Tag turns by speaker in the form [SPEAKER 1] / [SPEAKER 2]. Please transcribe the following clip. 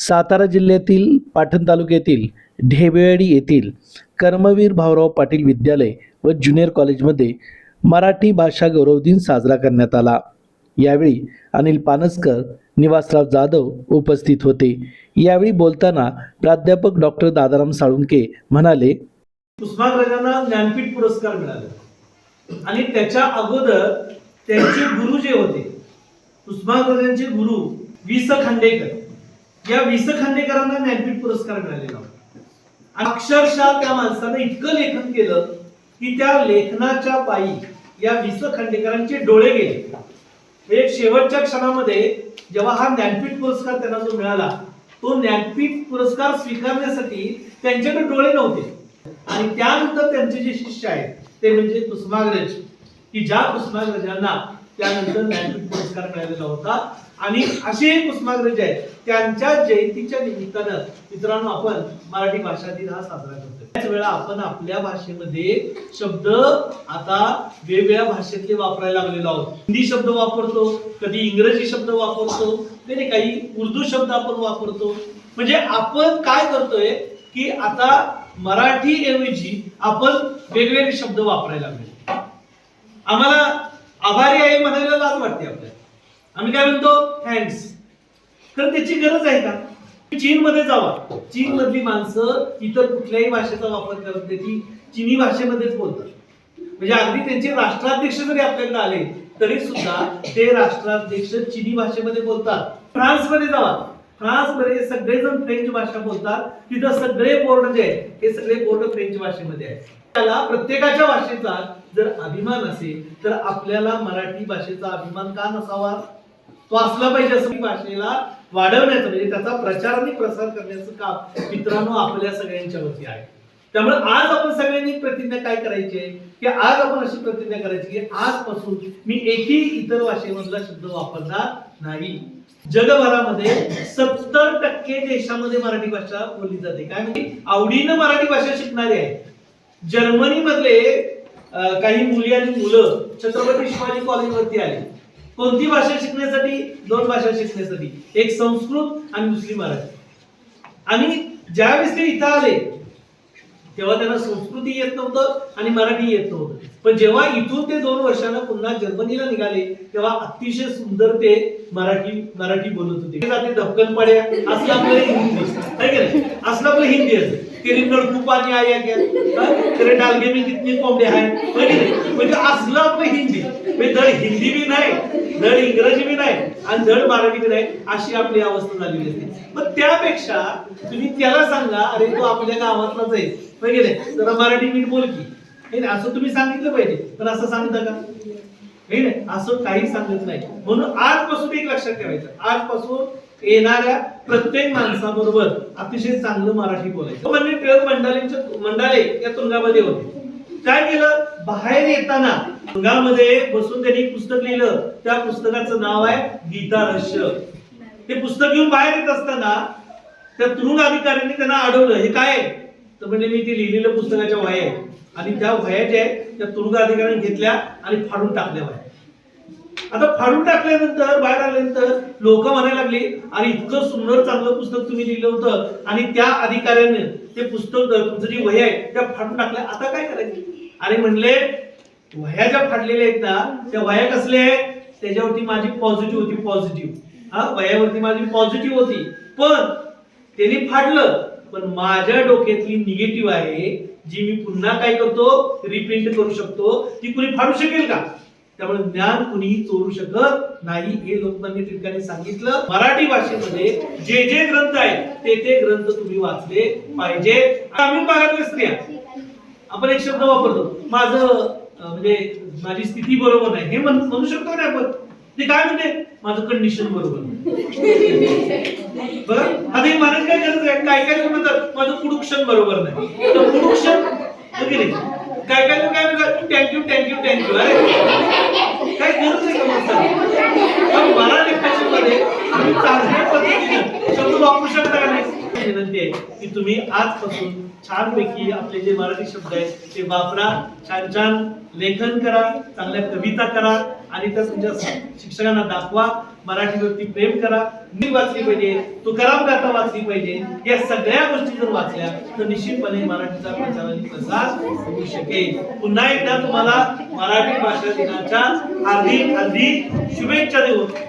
[SPEAKER 1] सातारा जिल्ह्यातील पाटण तालुक्यातील ढेबेवाडी येथील कर्मवीर भाऊराव पाटील विद्यालय व ज्युनियर कॉलेजमध्ये मराठी भाषा गौरव दिन साजरा करण्यात आला। यावेळी अनिल पानसकर, निवासराव जाधव उपस्थित होते। यावेळी बोलताना प्राध्यापक डॉक्टर दादाराम साळुंके म्हणाले,
[SPEAKER 2] कुसुमाग्रजांना ज्ञानपीठ पुरस्कार मिळाला आणि त्याच्या अगोदर त्यांचे गुरु जे होते, कुसुमाग्रजांचे गुरु वि स खांडेकर, या वि स खांडेकरांना ज्ञानपीठ पुरस्कार मिळालेला होता। अक्षरशः त्या माणसानं इतकं लेखन केलं की त्या लेखनाच्या पायी या वि स खांडेकरांचे डोळे गेले। एक शेवटच्या क्षणामध्ये जेव्हा हा ज्ञानपीठ पुरस्कार त्यांना जो मिळाला, तो ज्ञानपीठ पुरस्कार स्वीकारण्यासाठी त्यांच्याकडे डोळे नव्हते। आणि त्यानंतर त्यांचे जे शिष्य आहेत ते म्हणजे कुसुमाग्रज, की ज्या कुसुमाग्रजांना त्यानंतर ज्ञानपीठ पुरस्कार मिळालेला होता। आणि असे कुसुमाग्रज आहेत, त्यांच्या जयंतीच्या निमित्तानं मित्रांनो आपण मराठी भाषा दिन हा साजरा करतो। त्याच वेळा आपण आपल्या भाषेमध्ये शब्द आता वेगवेगळ्या भाषेतले वापरायला लागलेलो आहोत। हिंदी शब्द वापरतो, कधी इंग्रजी शब्द वापरतो, कधी काही उर्दू शब्द आपण वापरतो। म्हणजे आपण काय करतोय की आता मराठी ऐवजी आपण वेगवेगळे शब्द वापरायला लागलो। आम्हाला आभारी आहे म्हणायला लाज वाटते आपल्याला। आम्ही काय म्हणतो, थँक्स। तर त्याची गरज आहे का? चीन मध्ये जावा, चीन मधली माणसं इतर कुठल्याही भाषेचा वापर करत नाही, ती चीनी भाषेमध्येच बोलतात। म्हणजे अगदी त्यांचे राष्ट्राध्यक्ष जरी आपल्याकडे आले तरी सुद्धा ते राष्ट्राध्यक्ष चीनी भाषेमध्ये बोलतात। फ्रान्स मध्ये जावा, फ्रान्स मध्ये सगळेजण फ्रेंच भाषा बोलतात, तिथं सगळे बोर्ड जे आहेत हे सगळे बोर्ड फ्रेंच भाषेमध्ये आहेत। त्याला प्रत्येकाच्या भाषेचा जर अभिमान असेल तर आपल्याला मराठी भाषेचा अभिमान का नसावा? तो असला पाहिजे। असं भाषेला वाढवण्याचं म्हणजे त्याचा प्रचार आणि प्रसार करण्याचं काम मित्रांनो आपल्या सगळ्यांच्या वरती आहे। त्यामुळे आज आपण सगळ्यांनी प्रतिज्ञा काय करायची आहे की आज आपण अशी प्रतिज्ञा करायची की आजपासून मी एकही इतर भाषेमधला शब्द वापरणार नाही। जगभरामध्ये 70% देशामध्ये मराठी भाषा बोलली जाते। काय म्हणजे आवडीनं मराठी भाषा शिकणारे आहेत। जर्मनी मधले काही मुली आणि मुलं छत्रपती शिवाजी कॉलेजवरती आले। कोणती भाषा शिकण्यासाठी? 2 भाषा शिकण्यासाठी, एक संस्कृत आणि दुसरी मराठी। आणि ज्यावेळेस ते इथं आले तेव्हा त्यांना संस्कृती येत नव्हतं आणि मराठी येत नव्हतं। पण जेव्हा इथून ते 2 वर्षांना पुन्हा जर्मनीला निघाले तेव्हा अतिशय सुंदर ते मराठी बोलत होते। जाते दबकन पड्या असलं आपलं हिंदी आहे की नाही, असलं आपलं हिंदी आहे। तेरी नळकू पाणी आया क्या, तेरे डालगे में कितने कोंबडे आहेत, म्हणजे असलं आपलं हिंदी। म्हणजे धड हिंदी बी नाही, धड इंग्रजी बी नाही आणि धड मराठी बी नाही, अशी आपली अवस्था झालेली असते। मग त्यापेक्षा तुम्ही त्याला सांगा, अरे तो आपल्या गावातलाच आहे वगैरे, जरा मराठी नीट बोल की, असं तुम्ही सांगितलं पाहिजे। पण असं सांगता का? नाही, असं काही सांगत नाही। म्हणून आजपासून एक लक्षात ठेवायचं, आजपासून येणाऱ्या प्रत्येक माणसाबरोबर अतिशय चांगलं मराठी बोलायचं। म्हणजे टिळक मंडाले या तुरुंगामध्ये होते। काय केलं, बाहेर येताना तुरुंगामध्ये बसून त्यांनी पुस्तक लिहिलं। त्या पुस्तकाचं नाव आहे गीता रहस्य। ते पुस्तक घेऊन बाहेर येत असताना त्या तुरुंग अधिकाऱ्यांनी त्यांना अडवलं, हे काय? तर म्हणजे मी ते लिहिलेलं पुस्तकाच्या वह्या आहेत। आणि त्या वह्या ज्या आहेत त्या तुरुंग अधिकाऱ्यांनी घेतल्या आणि फाडून टाकल्या वह्या। आता फाडून टाकल्यानंतर बाहेर आल्यानंतर लोक म्हणायला लागली, अरे इतकं सुंदर चांगलं पुस्तक तुम्ही लिहिलं होतं आणि त्या अधिकाऱ्याने ते पुस्तक तुमचं जी वह्या आहे त्या फाडून टाकल्या, आता काय करायचं? अरे म्हणले, वह्या ज्या फाडलेल्या आहेत ना त्या वह्या कसल्या आहेत? त्याच्यावरती माझी पॉझिटिव्ह होती, पॉझिटिव्ह वह्यावरती माझी पॉझिटिव्ह होती, पण त्यांनी फाडलं। पण माझ्या डोक्यातली निगेटिव्ह आहे जी मी पुन्हा काय करतो, रिप्रिंट करू शकतो, ती कुणी फाडू शकेल का? त्यामुळे ज्ञान कुणीही चोरू शकत नाही, हे लोकमान्य टिळकांनी सांगितलं। मराठी भाषेमध्ये जे जे ग्रंथ आहेत ते ग्रंथ तुम्ही वाचले पाहिजे। ग्रामीण भागातल्या स्त्रिया आपण एक शब्द वापरतो, माझं म्हणजे माझी स्थिती बरोबर नाही, हे म्हणू शकतो ना आपण? ते काय म्हणते, माझं कंडिशन बरोबर नाही। बरं, आता हे म्हणायची काय गरज आहे? काय काय लोक म्हणतात माझं प्रोडक्शन बरोबर नाही, तर प्रोडक्शन वगैरे काय काय लोक काय म्हणतात, थँक्यू थँक्यू थँक्यू। अरे काय गरज आहे का माणसाला? मराठी भाषेमध्ये तुम्ही चांगल्या पद्धतीने शब्द वापरू शकता का नाही? विनंती आहे की तुम्ही आजपासून छानपैकी आपले जे मराठी शब्द आहेत ते वापरा, छान छान लेखन करा, चांगल्या कविता करा। आणि त्या तुमच्या शिक्षकांना दाखवा. मराठीवरती प्रेम करा. मी वाचली पाहिजे, तुकाराम गाथा वाचली पाहिजे. या सगळ्या गोष्टी जर वाचल्या तर निश्चितपणे मराठीचा प्रचार आणि प्रसार होऊ शकेल. पुन्हा एकदा तुम्हाला मराठी भाषा दिनाच्या हार्दिक हार्दिक शुभेच्छा देऊ.